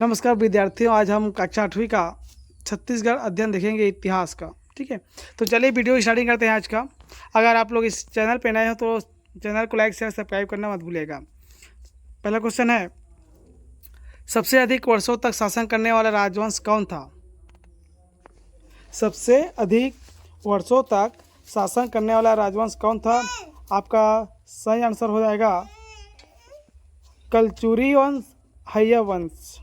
नमस्कार विद्यार्थियों, आज हम कक्षा 8वीं का छत्तीसगढ़ अध्ययन देखेंगे इतिहास का। ठीक है, तो चलिए वीडियो स्टार्टिंग करते हैं आज का। अगर आप लोग इस चैनल पे नए हो तो चैनल को लाइक शेयर सब्सक्राइब करना मत भूलिएगा। पहला क्वेश्चन है, सबसे अधिक वर्षों तक शासन करने वाला राजवंश कौन था? सबसे अधिक वर्षों तक शासन करने वाला राजवंश कौन था? आपका सही आंसर हो जाएगा कलचुरी वंश, हैया वंश।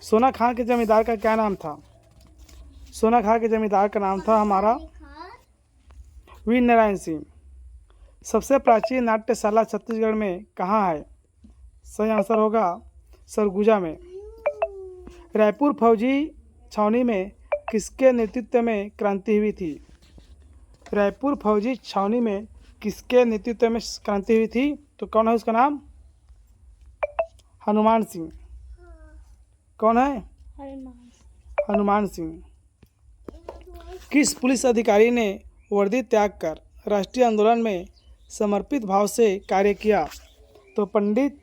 सोना खान के जमींदार का क्या नाम था? सोना खान के जमींदार का नाम था हमारा वीर नारायण सिंह। सबसे प्राचीन नाट्यशाला छत्तीसगढ़ में कहाँ है? सही आंसर होगा सरगुजा में। रायपुर फौजी छावनी में किसके नेतृत्व में क्रांति हुई थी? रायपुर फौजी छावनी में किसके नेतृत्व में क्रांति हुई थी? तो कौन है उसका नाम? हनुमान सिंह। कौन है? हनुमान सिंह। किस पुलिस अधिकारी ने वर्दी त्याग कर राष्ट्रीय आंदोलन में समर्पित भाव से कार्य किया? तो पंडित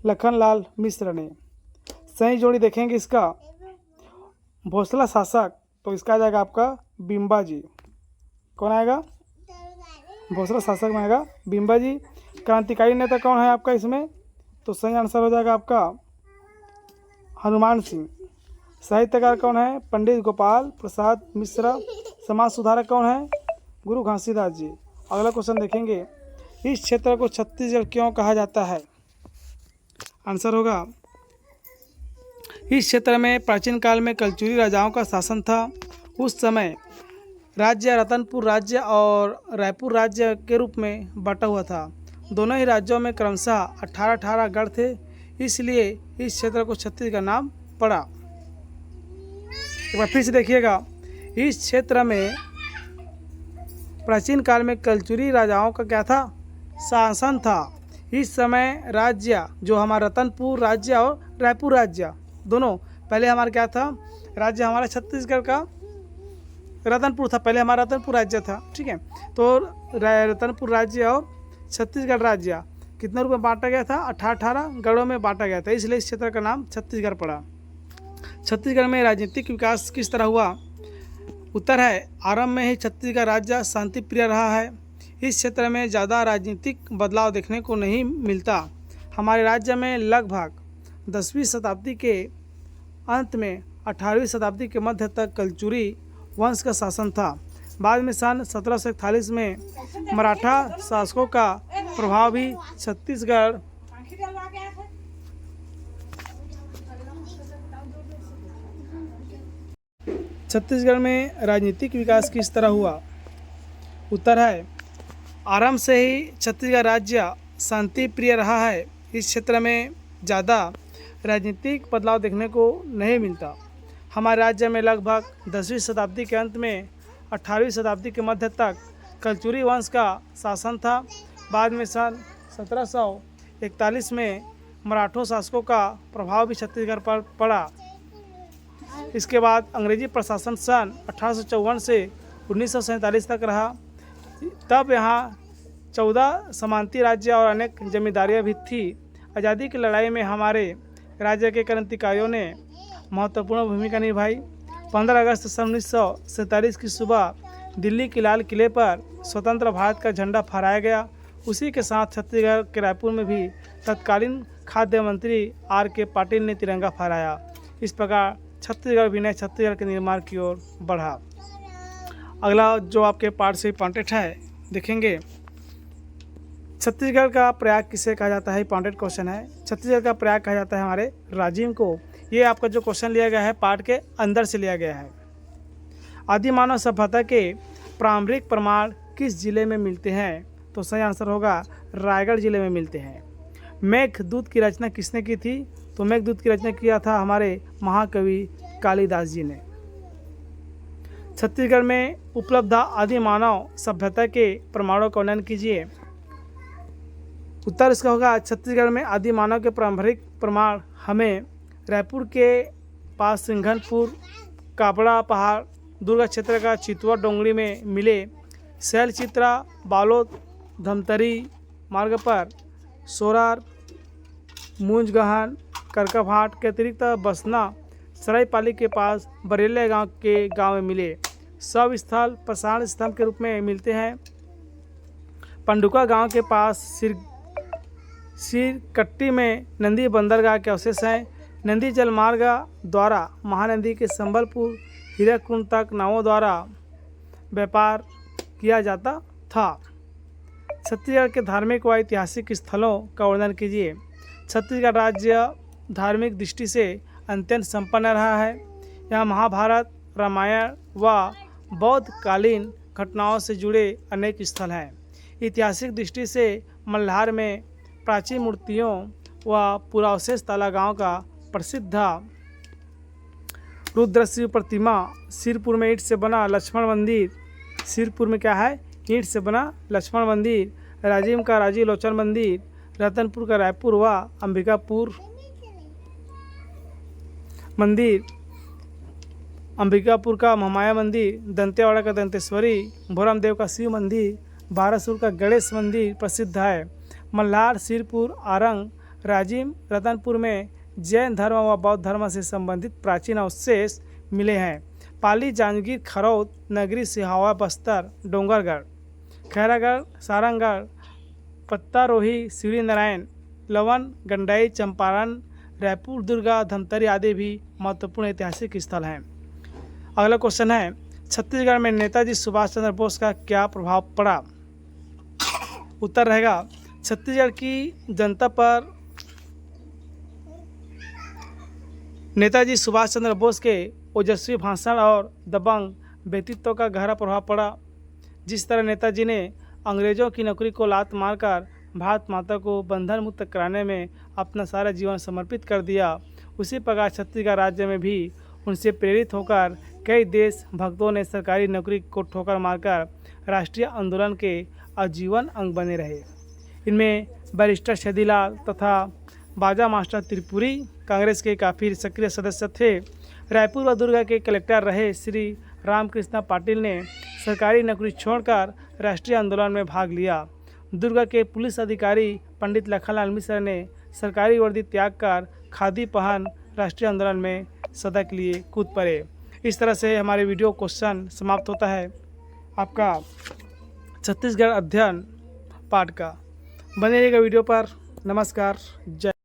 लखनलाल मिश्र ने। सही जोड़ी देखेंगे इसका, भोसला शासक, तो इसका आ जाएगा आपका बिम्बा जी। कौन आएगा? भोसला शासक में आएगा बिम्बा जी। क्रांतिकारी नेता कौन है आपका इसमें? तो सही आंसर हो जाएगा आपका हनुमान सिंह। साहित्यकार कौन है? पंडित गोपाल प्रसाद मिश्रा। समाज सुधारक कौन है? गुरु घासीदास जी। अगला क्वेश्चन देखेंगे, इस क्षेत्र को छत्तीसगढ़ क्यों कहा जाता है? आंसर होगा, इस क्षेत्र में प्राचीन काल में कलचुरी राजाओं का शासन था। उस समय राज्य रतनपुर राज्य और रायपुर राज्य के रूप में बटा हुआ था। दोनों ही राज्यों में क्रमशः 18 गढ़ थे, इसलिए इस क्षेत्र को छत्तीसगढ़ नाम पड़ा। एक बार फिर से देखिएगा, इस क्षेत्र में प्राचीन काल में कलचुरी राजाओं का क्या था? शासन था। इस समय राज्य जो हमारा रतनपुर राज्य और रायपुर राज्य दोनों, पहले हमारा क्या था? राज्य हमारा छत्तीसगढ़ का रतनपुर था, पहले हमारा रतनपुर राज्य था। ठीक है, तो रतनपुर राज्य और छत्तीसगढ़ राज्य कितने रूप में बांटा गया था? 18 गढ़ों में बांटा गया था, इसलिए इस क्षेत्र का नाम छत्तीसगढ़ पड़ा। छत्तीसगढ़ में राजनीतिक विकास किस तरह हुआ? उत्तर है, आरंभ में ही छत्तीसगढ़ राज्य शांति प्रिय रहा है। इस क्षेत्र में ज़्यादा राजनीतिक बदलाव देखने को नहीं मिलता। हमारे राज्य में लगभग 10वीं शताब्दी के अंत में 18वीं शताब्दी के मध्य तक कलचुरी वंश का शासन था। बाद में सन 1741 में मराठा शासकों का प्रभाव भी छत्तीसगढ़ में राजनीतिक विकास किस तरह हुआ? उत्तर है, आरंभ से ही छत्तीसगढ़ राज्य शांति प्रिय रहा है। इस क्षेत्र में ज़्यादा राजनीतिक बदलाव देखने को नहीं मिलता। हमारे राज्य में लगभग 10वीं शताब्दी के अंत में 18वीं शताब्दी के मध्य तक कलचुरी वंश का शासन था। बाद में सन 1741 में मराठा शासकों का प्रभाव भी छत्तीसगढ़ पर पड़ा। इसके बाद अंग्रेजी प्रशासन सन 1854 से 1947 तक रहा। तब यहाँ 14 समांती राज्य और अनेक जमींदारियाँ भी थी। आज़ादी की लड़ाई में हमारे राज्य के क्रांतिकारियों ने महत्वपूर्ण भूमिका निभाई। 15 अगस्त सन 1947 की सुबह दिल्ली के लाल किले पर स्वतंत्र भारत का झंडा फहराया गया। उसी के साथ छत्तीसगढ़ के रायपुर में भी तत्कालीन खाद्य मंत्री R.K. पाटिल ने तिरंगा फहराया। इस प्रकार छत्तीसगढ़ विनय छत्तीसगढ़ के निर्माण की ओर बढ़ा। अगला जो आपके पार्ट से इंपॉर्टेंट है देखेंगे, छत्तीसगढ़ का प्रयाग किसे कहा जाता है? इंपॉर्टेंट क्वेश्चन है। छत्तीसगढ़ का प्रयाग कहा जाता है हमारे राजिम को। ये आपका जो क्वेश्चन लिया गया है पार्ट के अंदर से लिया गया है। आदि मानव सभ्यता के प्रारंभिक प्रमाण किस जिले में मिलते हैं? तो सही आंसर होगा रायगढ़ जिले में मिलते हैं। मेघदूत की रचना किसने की थी? तो मेघदूत की रचना किया था हमारे महाकवि कालिदास जी ने। छत्तीसगढ़ में उपलब्ध आदि मानव सभ्यता के प्रमाणों का वर्णन कीजिए। उत्तर इसका होगा, छत्तीसगढ़ में आदि मानव के प्रारंभिक प्रमाण हमें रायपुर के पास सिंघनपुर, काबड़ा पहाड़, दुर्ग क्षेत्र का चितवा डोंगरी में मिले। शैलचित्रा, बालोद, धमतरी मार्ग पर सोरार, मूंजगहन करकभाट के अतिरिक्त बसना सरायपाली के पास बरेले गांव में मिले। शव स्थल पाषाण स्तंभ के रूप में मिलते हैं। पंडुका गांव के पास सिरकट्टी में नंदी बंदरगाह के अवशेष हैं। नंदी जलमार्ग द्वारा महानदी के संबलपुर हीराकुंड तक नावों द्वारा व्यापार किया जाता था। छत्तीसगढ़ के धार्मिक व ऐतिहासिक स्थलों का वर्णन कीजिए। छत्तीसगढ़ राज्य धार्मिक दृष्टि से अत्यंत संपन्न रहा है। यहाँ महाभारत, रामायण व बौद्धकालीन घटनाओं से जुड़े अनेक स्थल हैं। ऐतिहासिक दृष्टि से मल्हार में प्राचीन मूर्तियों व पुरावशेष ताला गांव का प्रसिद्ध रुद्रशिव प्रतिमा, सिरपुर में ईंट से बना लक्ष्मण मंदिर, सिरपुर में क्या है, ईंट से बना लक्ष्मण मंदिर, राजिम का राजीव लोचन मंदिर, रतनपुर का रायपुर व अंबिकापुर मंदिर, अंबिकापुर का महामाया मंदिर, दंतेवाड़ा का दंतेश्वरी, भोरमदेव का शिव मंदिर, बारासूर का गणेश मंदिर प्रसिद्ध है। मल्हार, सिरपुर, आरंग, राजिम, रतनपुर में जैन धर्म व बौद्ध धर्म से संबंधित प्राचीन अवशेष मिले हैं। पाली, जांजगीर, खरौद, नगरी, सिहावा, बस्तर, डोंगरगढ़, खैरागढ़, सारंगगढ़, पत्तारोही, शिवरी नारायण, लवन, गंडाई, चंपारण, रायपुर, दुर्गा, धमतरी आदि भी महत्वपूर्ण ऐतिहासिक स्थल हैं। अगला क्वेश्चन है, छत्तीसगढ़ में नेताजी सुभाष चंद्र बोस का क्या प्रभाव पड़ा? उत्तर रहेगा, छत्तीसगढ़ की जनता पर नेताजी सुभाष चंद्र बोस के ओजस्वी भाषण और दबंग व्यक्तित्व का गहरा प्रभाव पड़ा। जिस तरह नेताजी ने अंग्रेजों की नौकरी को लात मारकर भारत माता को बंधन मुक्त कराने में अपना सारा जीवन समर्पित कर दिया, उसी प्रकार छत्तीसगढ़ राज्य में भी उनसे प्रेरित होकर कई देश भक्तों ने सरकारी नौकरी को ठोकर मारकर राष्ट्रीय आंदोलन के आजीवन अंग बने रहे। इनमें बैरिस्टर छेदीलाल तथा बाजा मास्टर त्रिपुरी कांग्रेस के काफ़ी सक्रिय सदस्य थे। रायपुर व दुर्गा के कलेक्टर रहे श्री रामकृष्ण पाटिल ने सरकारी नौकरी छोड़कर राष्ट्रीय आंदोलन में भाग लिया। दुर्गा के पुलिस अधिकारी पंडित लखनलाल मिश्र ने सरकारी वर्दी त्याग कर खादी पहन राष्ट्रीय आंदोलन में सदा के लिए कूद पड़े। इस तरह से हमारे वीडियो क्वेश्चन समाप्त होता है आपका छत्तीसगढ़ अध्ययन पाठ का। बने रहिएगा वीडियो पर। नमस्कार, जय।